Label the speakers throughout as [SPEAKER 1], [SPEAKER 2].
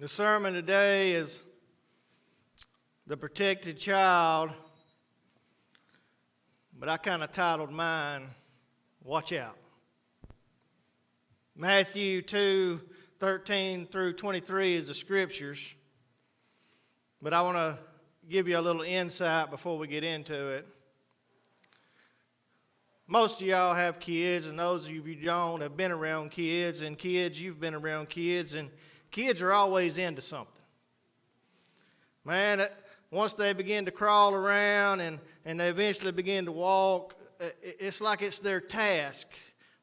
[SPEAKER 1] The sermon today is the protected child, but I kind of titled mine, Watch Out. Matthew 2:13 through 23 is the scriptures, but I want to give you a little insight before we get into it. Most of y'all have kids, and those of you who don't have been around kids, and kids, you've been around kids, and kids are always into something. Man, once they begin to crawl around and they eventually begin to walk, it's like it's their task.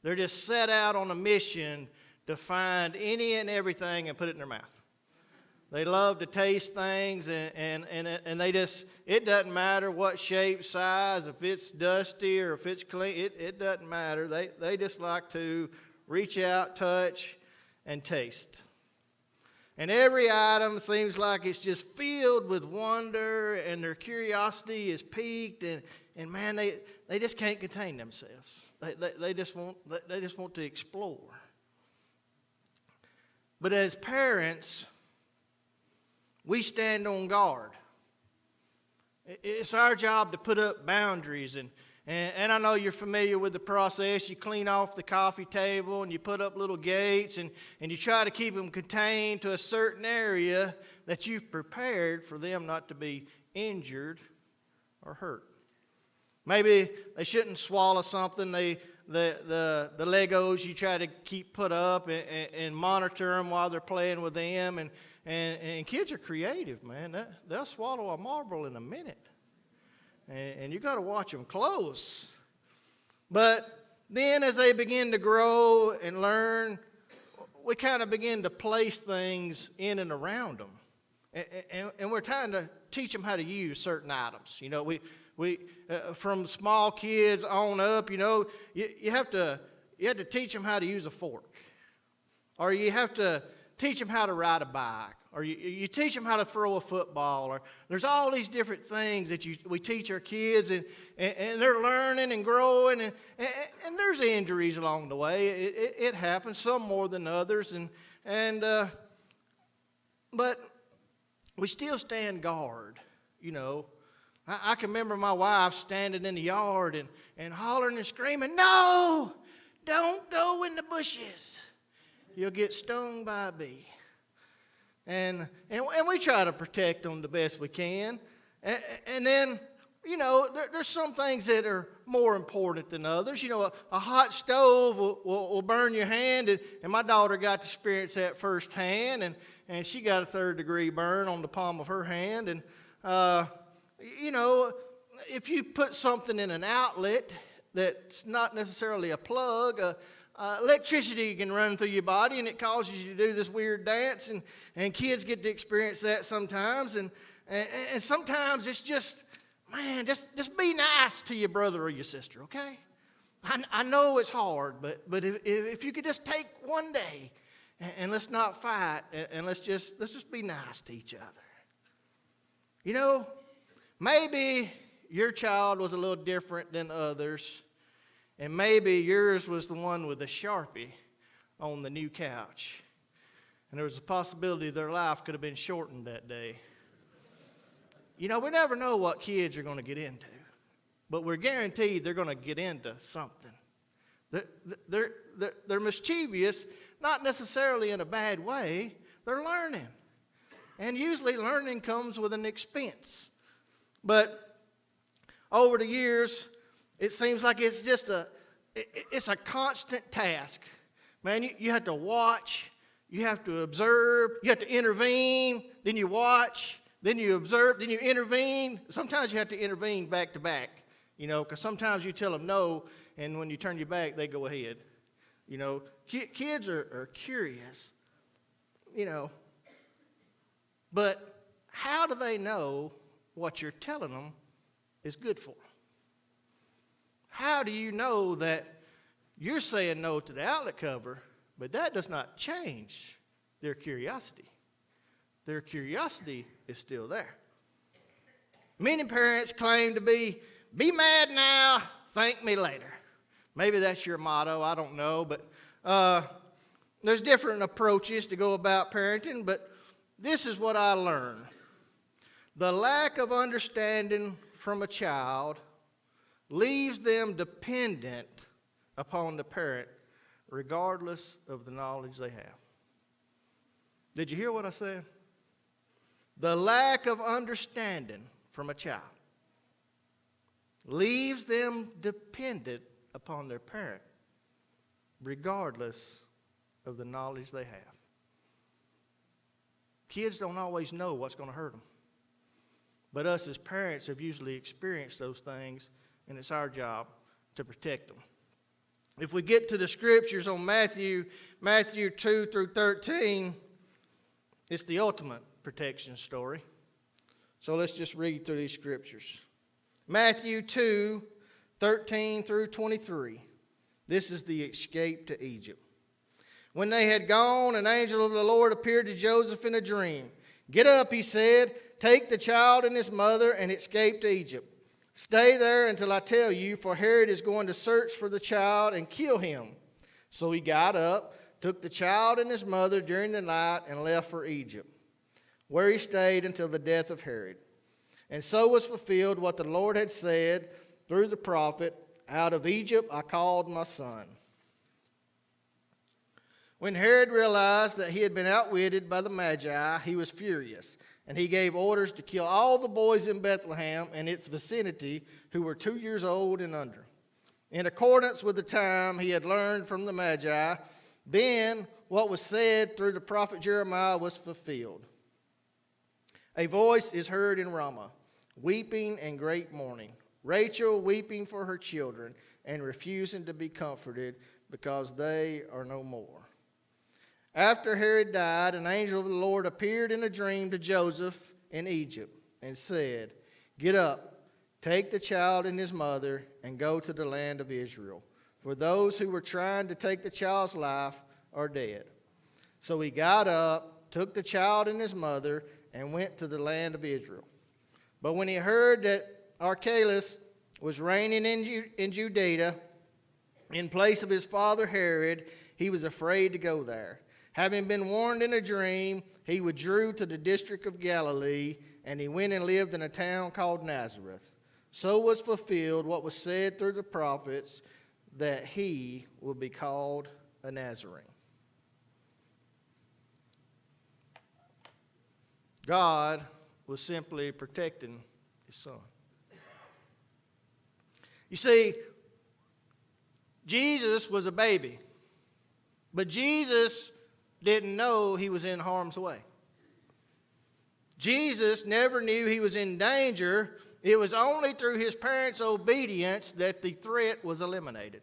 [SPEAKER 1] They're just set out on a mission to find any and everything and put it in their mouth. They love to taste things, and they just, it doesn't matter what shape, size, if it's dusty or if it's clean, it doesn't matter. They just like to reach out, touch, and taste. And every item seems like it's just filled with wonder, and their curiosity is piqued, and man, they just can't contain themselves. They just want to explore. But as parents, we stand on guard. It's our job to put up boundaries, and I know you're familiar with the process. You clean off the coffee table and you put up little gates, and you try to keep them contained to a certain area that you've prepared for them not to be injured or hurt. Maybe they shouldn't swallow something. The Legos you try to keep put up and monitor them while they're playing with them. And kids are creative, man. They'll swallow a marble in a minute. And you got to watch them close. But then as they begin to grow and learn, we kind of begin to place things in and around them. And we're trying to teach them how to use certain items. You know, we from small kids on up, you know, you have to teach them how to use a fork. Or you have to teach them how to ride a bike. Or you teach them how to throw a football. Or there's all these different things that we teach our kids, and they're learning and growing, and there's injuries along the way. It happens, some more than others, but we still stand guard, you know. I can remember my wife standing in the yard and hollering and screaming, "No, don't go in the bushes. You'll get stung by a bee." And we try to protect them the best we can. And then, you know, there's some things that are more important than others. You know, a hot stove will burn your hand. And my daughter got to experience that firsthand. And she got a 3rd-degree burn on the palm of her hand. And, you know, if you put something in an outlet that's not necessarily a plug, electricity can run through your body, and it causes you to do this weird dance, and kids get to experience that sometimes, and sometimes it's just, man, just be nice to your brother or your sister, okay? I know it's hard, but if you could just take one day, and let's not fight, and let's just be nice to each other. You know, maybe your child was a little different than others. And maybe yours was the one with the Sharpie on the new couch. And there was a possibility their life could have been shortened that day. You know, we never know what kids are going to get into. But we're guaranteed they're going to get into something. They're mischievous, not necessarily in a bad way. They're learning. And usually learning comes with an expense. But over the years, it seems like it's just it's a constant task. Man, you have to watch, you have to observe, you have to intervene, then you watch, then you observe, then you intervene. Sometimes you have to intervene back to back, you know, because sometimes you tell them no, and when you turn your back, they go ahead. You know, kids are curious, you know, but how do they know what you're telling them is good for them? How do you know that you're saying no to the outlet cover, but that does not change their curiosity? Their curiosity is still there. Many parents claim to be mad now, thank me later. Maybe that's your motto, I don't know, but there's different approaches to go about parenting, but This is what I learned. The lack of understanding from a child leaves them dependent upon the parent, regardless of the knowledge they have. Did you hear what I said? The lack of understanding from a child leaves them dependent upon their parent, regardless of the knowledge they have. Kids don't always know what's going to hurt them. But us as parents have usually experienced those things, and it's our job to protect them. If we get to the scriptures on Matthew 2 through 13, it's the ultimate protection story. So let's just read through these scriptures. Matthew 2, 13 through 23. This is the escape to Egypt. When they had gone, an angel of the Lord appeared to Joseph in a dream. "Get up," he said, "take the child and his mother and escape to Egypt. Stay there until I tell you, for Herod is going to search for the child and kill him." So he got up, took the child and his mother during the night, and left for Egypt, where he stayed until the death of Herod. And so was fulfilled what the Lord had said through the prophet, "Out of Egypt I called my son." When Herod realized that he had been outwitted by the Magi, he was furious, and he gave orders to kill all the boys in Bethlehem and its vicinity who were 2 years old and under, in accordance with the time he had learned from the Magi. Then what was said through the prophet Jeremiah was fulfilled. "A voice is heard in Ramah, weeping and great mourning, Rachel weeping for her children and refusing to be comforted because they are no more." After Herod died, an angel of the Lord appeared in a dream to Joseph in Egypt and said, "Get up, take the child and his mother, and go to the land of Israel, for those who were trying to take the child's life are dead." So he got up, took the child and his mother, and went to the land of Israel. But when he heard that Archelaus was reigning in Judea in place of his father Herod, he was afraid to go there. Having been warned in a dream, he withdrew to the district of Galilee, and he went and lived in a town called Nazareth. So was fulfilled what was said through the prophets, that he would be called a Nazarene. God was simply protecting his son. You see, Jesus was a baby, but Jesus didn't know he was in harm's way. Jesus never knew he was in danger. It was only through his parents' obedience that the threat was eliminated.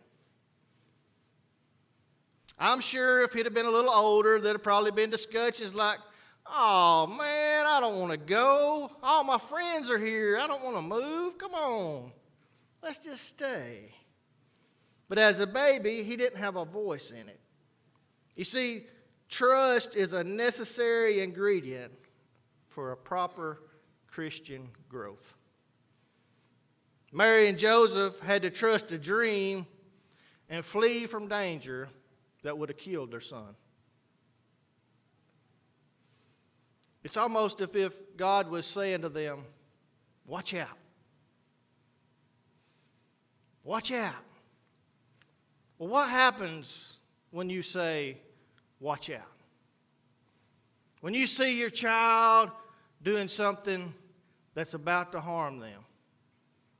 [SPEAKER 1] I'm sure if he'd have been a little older, there'd have probably been discussions like, "Oh man, I don't want to go. All my friends are here. I don't want to move. Come on, let's just stay." But as a baby, he didn't have a voice in it. You see, trust is a necessary ingredient for a proper Christian growth. Mary and Joseph had to trust a dream and flee from danger that would have killed their son. It's almost as if God was saying to them, "Watch out. Watch out." Well, what happens when you say, "Watch out"? When you see your child doing something that's about to harm them,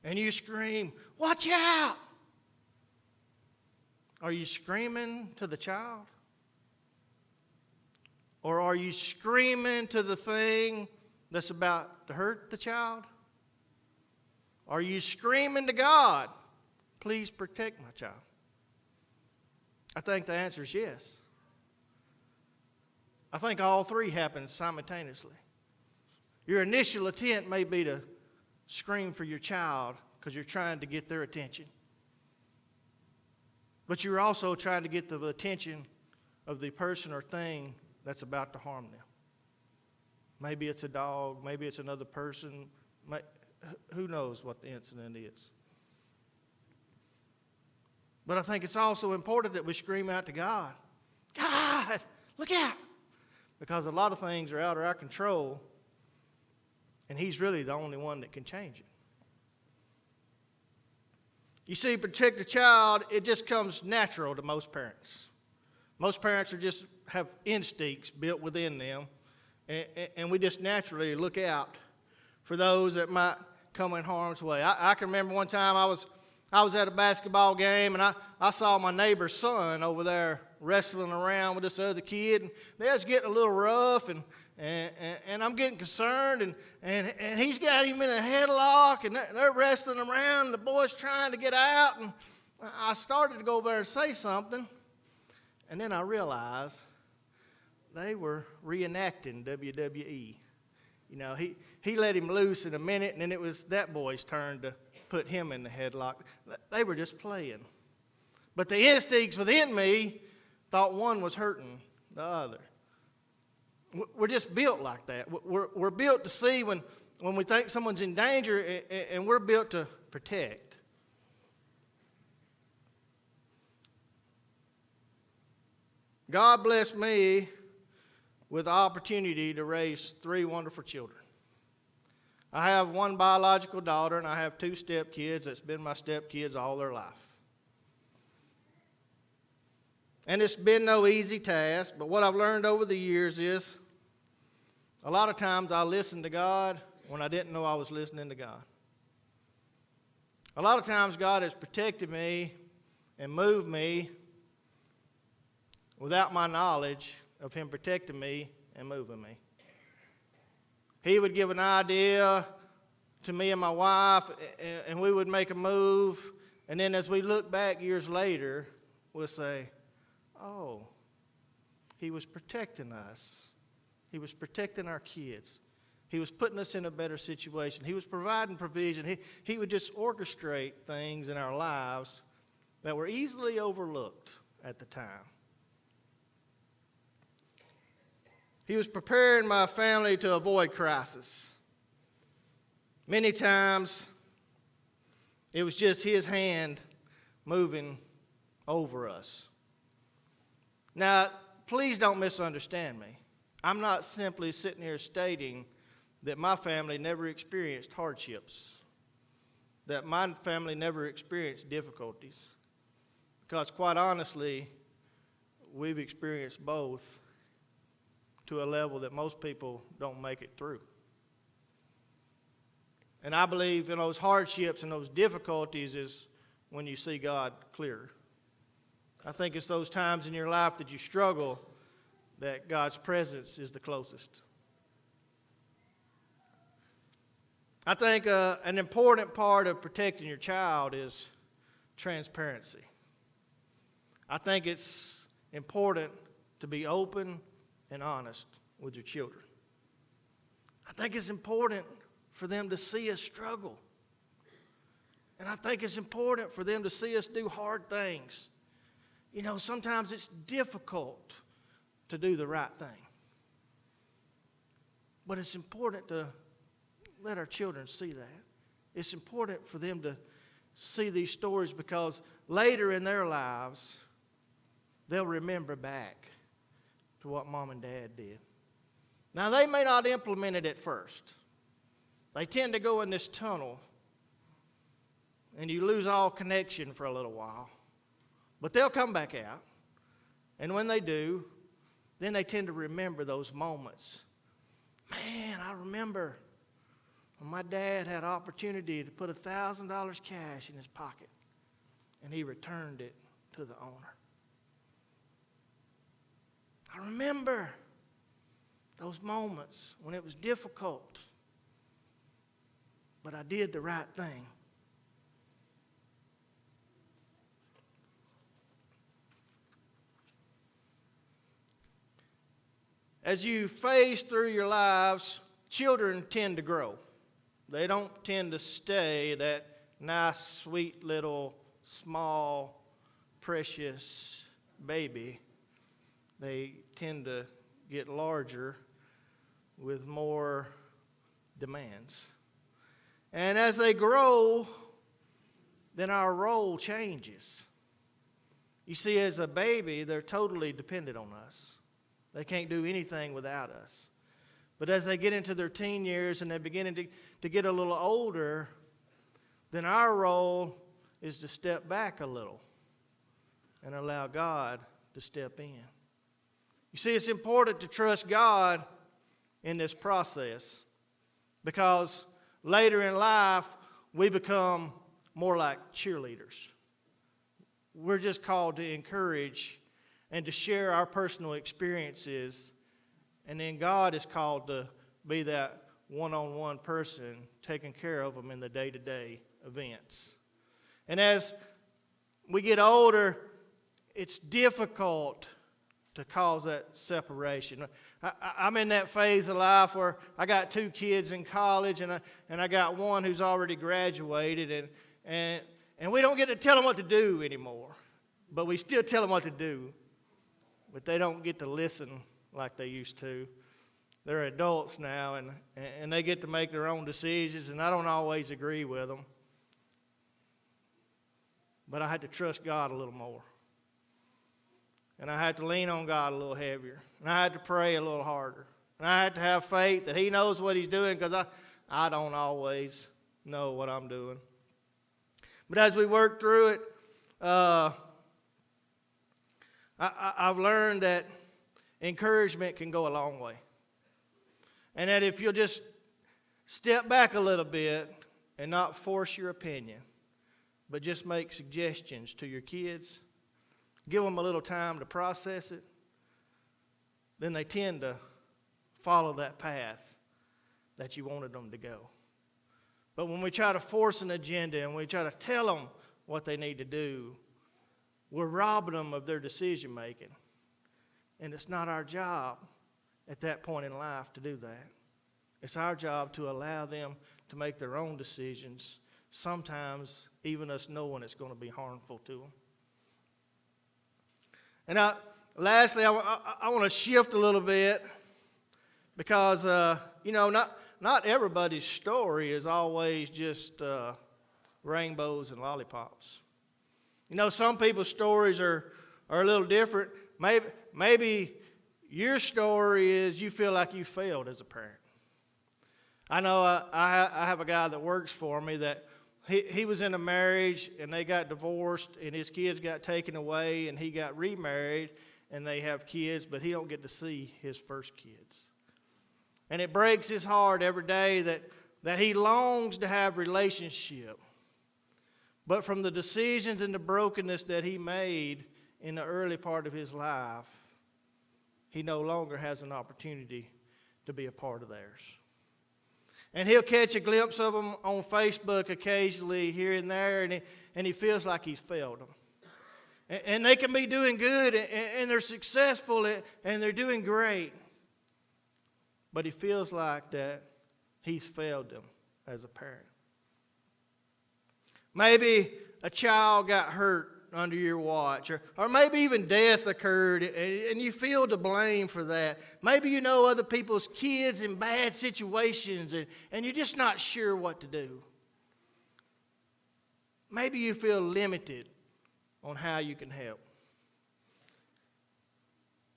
[SPEAKER 1] and you scream, "Watch out!" Are you screaming to the child? Or are you screaming to the thing that's about to hurt the child? Are you screaming to God, "Please protect my child"? I think the answer is yes. I think all three happen simultaneously. Your initial intent may be to scream for your child because you're trying to get their attention. But you're also trying to get the attention of the person or thing that's about to harm them. Maybe it's a dog, maybe it's another person, who knows what the incident is. But I think it's also important that we scream out to God, "God, look out! because a lot of things are out of our control, and He's really the only one that can change it. You see, protect a child, it just comes natural to most parents. Most parents have instincts built within them, and we just naturally look out for those that might come in harm's way. I can remember one time I was at a basketball game, and I saw my neighbor's son over there wrestling around with this other kid, and they was getting a little rough, and I'm getting concerned, and he's got him in a headlock, and they're wrestling around, and the boy's trying to get out, and I started to go over there and say something, and then I realized they were reenacting WWE. You know, he let him loose in a minute, and then it was that boy's turn to put him in the headlock. They were just playing. But the instincts within me thought one was hurting the other. We're just built like that. We're built to see when we think someone's in danger, and we're built to protect. God blessed me with the opportunity to raise 3 wonderful children. I have 1 biological daughter, and I have 2 stepkids that's been my stepkids all their life. And it's been no easy task, but what I've learned over the years is a lot of times I listened to God when I didn't know I was listening to God. A lot of times God has protected me and moved me without my knowledge of Him protecting me and moving me. He would give an idea to me and my wife, and we would make a move, and then as we look back years later, we'll say, oh, He was protecting us. He was protecting our kids. He was putting us in a better situation. He was providing provision. He would just orchestrate things in our lives that were easily overlooked at the time. He was preparing my family to avoid crisis. Many times, it was just His hand moving over us. Now, please don't misunderstand me. I'm not simply sitting here stating that my family never experienced hardships, that my family never experienced difficulties. Because quite honestly, we've experienced both to a level that most people don't make it through. And I believe in those hardships and those difficulties is when you see God clearer. I think it's those times in your life that you struggle that God's presence is the closest. I think an important part of protecting your child is transparency. I think it's important to be open and honest with your children. I think it's important for them to see us struggle. And I think it's important for them to see us do hard things. You know, sometimes it's difficult to do the right thing. But it's important to let our children see that. It's important for them to see these stories because later in their lives, they'll remember back to what Mom and Dad did. Now, they may not implement it at first. They tend to go in this tunnel, and you lose all connection for a little while. But they'll come back out, and when they do, then they tend to remember those moments. Man, I remember when my dad had opportunity to put $1,000 cash in his pocket, and he returned it to the owner. I remember those moments when it was difficult, but I did the right thing. As you phase through your lives, children tend to grow. They don't tend to stay that nice, sweet little, small, precious baby. They tend to get larger with more demands. And as they grow, then our role changes. You see, as a baby, they're totally dependent on us. They can't do anything without us. But as they get into their teen years and they're beginning to get a little older, then our role is to step back a little and allow God to step in. You see, it's important to trust God in this process because later in life, we become more like cheerleaders. We're just called to encourage and to share our personal experiences, and then God is called to be that one-on-one person taking care of them in the day-to-day events. And as we get older, it's difficult to cause that separation. I'm in that phase of life where I got 2 kids in college, and I got one who's already graduated, and we don't get to tell them what to do anymore. But we still tell them what to do. But they don't get to listen like they used to. They're adults now, and they get to make their own decisions, and I don't always agree with them. But I had to trust God a little more. And I had to lean on God a little heavier. And I had to pray a little harder. And I had to have faith that He knows what He's doing, because I don't always know what I'm doing. But as we work through it, I've learned that encouragement can go a long way. And that if you'll just step back a little bit and not force your opinion, but just make suggestions to your kids, give them a little time to process it, then they tend to follow that path that you wanted them to go. But when we try to force an agenda and we try to tell them what they need to do, we're robbing them of their decision making. And it's not our job at that point in life to do that. It's our job to allow them to make their own decisions, sometimes even us knowing it's going to be harmful to them. And lastly, I want to shift a little bit because, not everybody's story is always just rainbows and lollipops. Some people's stories are a little different. Maybe your story is you feel like you failed as a parent. I know I have a guy that works for me that he was in a marriage and they got divorced and his kids got taken away and he got remarried and they have kids, but he don't get to see his first kids. And it breaks his heart every day that he longs to have relationship. But from the decisions and the brokenness that he made in the early part of his life, he no longer has an opportunity to be a part of theirs. And he'll catch a glimpse of them on Facebook occasionally here and there, and he feels like he's failed them. And they can be doing good, and they're successful, and they're doing great. But he feels like that he's failed them as a parent. Maybe a child got hurt under your watch, or maybe even death occurred, and you feel to blame for that. Maybe you know other people's kids in bad situations, and you're just not sure what to do. Maybe you feel limited on how you can help.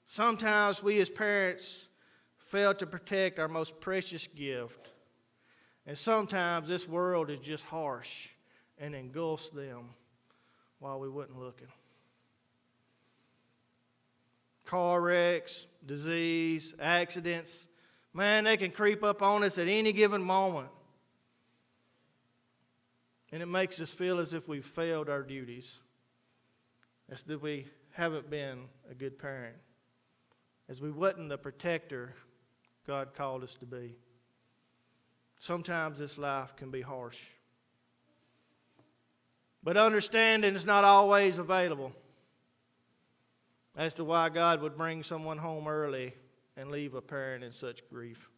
[SPEAKER 1] Sometimes we as parents fail to protect our most precious gift, and sometimes this world is just harsh and engulfs them while we wasn't looking. Car wrecks, disease, accidents, man, they can creep up on us at any given moment. And it makes us feel as if we've failed our duties, as if we haven't been a good parent, as we wasn't the protector God called us to be. Sometimes this life can be harsh. But understanding is not always available as to why God would bring someone home early and leave a parent in such grief.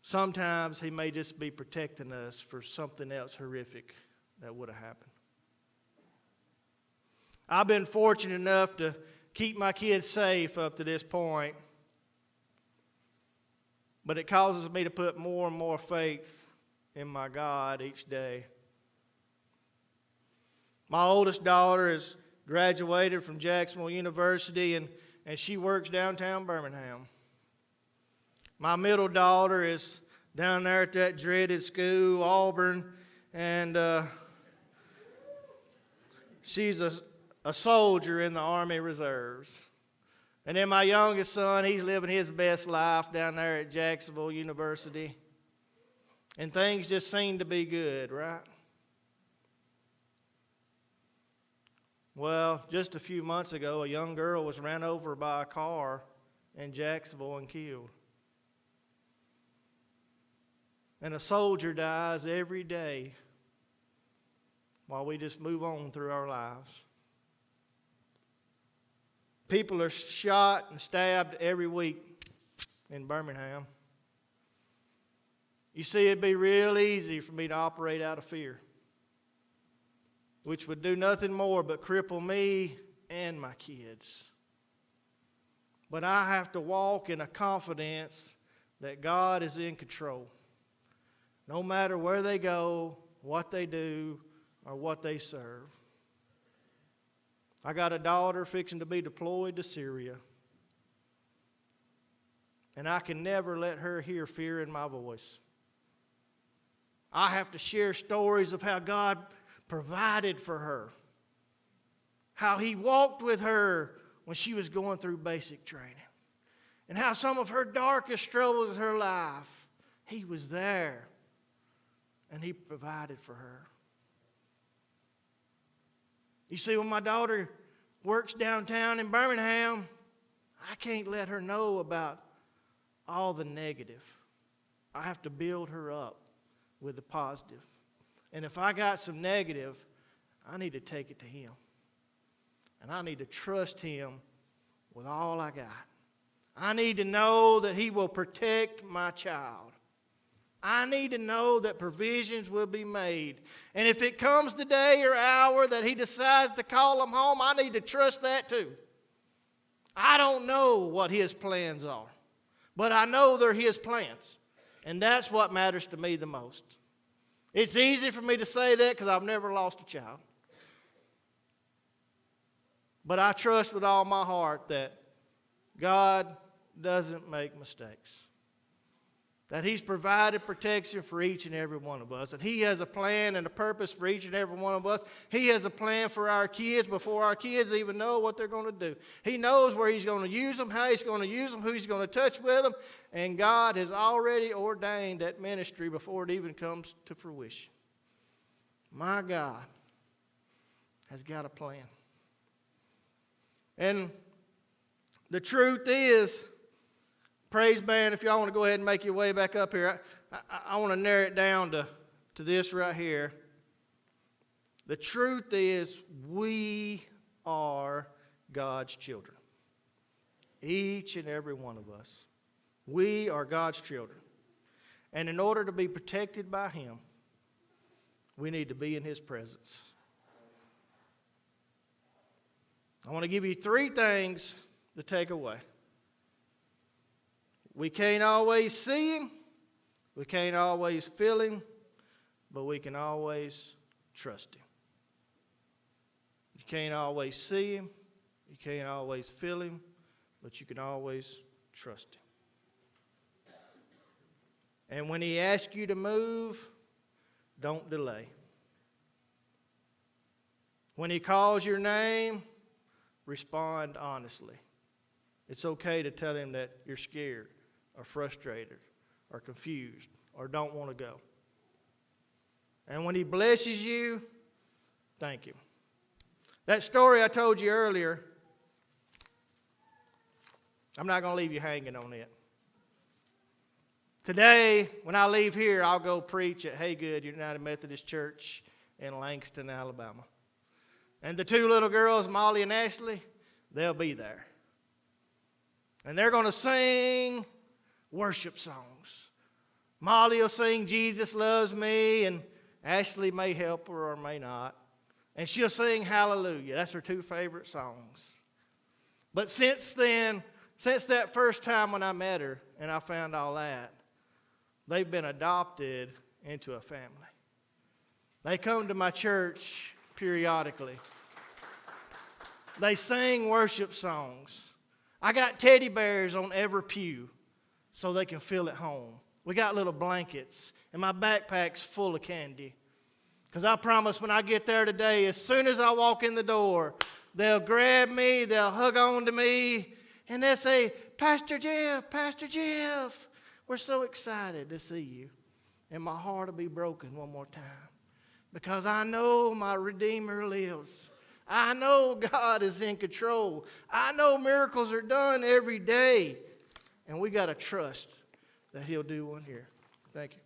[SPEAKER 1] Sometimes He may just be protecting us for something else horrific that would have happened. I've been fortunate enough to keep my kids safe up to this point, but it causes me to put more and more faith in my God each day. My oldest daughter is graduated from Jacksonville University, and she works downtown Birmingham. My middle daughter is down there at that dreaded school, Auburn, and she's a soldier in the Army Reserves. And then my youngest son, he's living his best life down there at Jacksonville University. And things just seem to be good, right? Well, just a few months ago, a young girl was ran over by a car in Jacksonville and killed. And a soldier dies every day while we just move on through our lives. People are shot and stabbed every week in Birmingham. You see, it'd be real easy for me to operate out of fear, which would do nothing more but cripple me and my kids. But I have to walk in a confidence that God is in control. No matter where they go, what they do, or what they serve. I got a daughter fixing to be deployed to Syria. And I can never let her hear fear in my voice. I have to share stories of how God provided for her. How He walked with her when she was going through basic training. And how some of her darkest struggles in her life, He was there. And He provided for her. You see, when my daughter works downtown in Birmingham, I can't let her know about all the negative. I have to build her up with the positive. And if I got some negative, I need to take it to Him. And I need to trust Him with all I got. I need to know that He will protect my child. I need to know that provisions will be made. And if it comes the day or hour that He decides to call them home, I need to trust that too. I don't know what His plans are, but I know they're His plans. And that's what matters to me the most. It's easy for me to say that because I've never lost a child. But I trust with all my heart that God doesn't make mistakes. That He's provided protection for each and every one of us. And He has a plan and a purpose for each and every one of us. He has a plan for our kids before our kids even know what they're going to do. He knows where He's going to use them, how He's going to use them, who He's going to touch with them. And God has already ordained that ministry before it even comes to fruition. My God has got a plan. And the truth is, praise band, if y'all want to go ahead and make your way back up here, I want to narrow it down to this right here. The truth is, we are God's children. Each and every one of us. We are God's children. And in order to be protected by Him, we need to be in His presence. I want to give you 3 things to take away. We can't always see Him, we can't always feel Him, but we can always trust Him. You can't always see Him, you can't always feel Him, but you can always trust Him. And when He asks you to move, don't delay. When He calls your name, respond honestly. It's okay to tell Him that you're scared, or frustrated, or confused, or don't want to go. And when He blesses you, thank Him. That story I told you earlier, I'm not going to leave you hanging on it. Today, when I leave here, I'll go preach at Haygood United Methodist Church in Langston, Alabama. And the 2 little girls, Molly and Ashley, they'll be there. And they're going to sing worship songs. Molly will sing Jesus Loves Me, and Ashley may help her or may not. And she'll sing Hallelujah. That's her 2 favorite songs. But since then, since that first time when I met her and I found all that, they've been adopted into a family. They come to my church periodically. They sing worship songs. I got teddy bears on every pew so they can feel at home. We got little blankets, and my backpack's full of candy. Because I promise when I get there today, as soon as I walk in the door, they'll grab me, they'll hug on to me, and they'll say, Pastor Jeff, we're so excited to see you. And my heart will be broken one more time. Because I know my Redeemer lives. I know God is in control. I know miracles are done every day. And we got to trust that he'll do one here. Thank you.